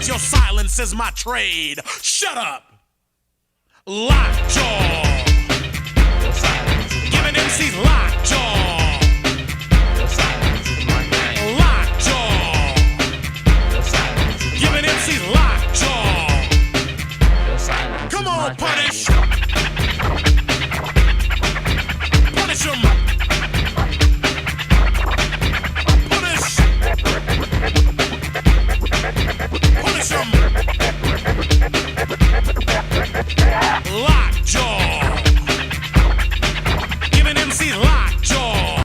but your silence is my trade. Shut up. Lockjaw. Giving MCs lockjaw.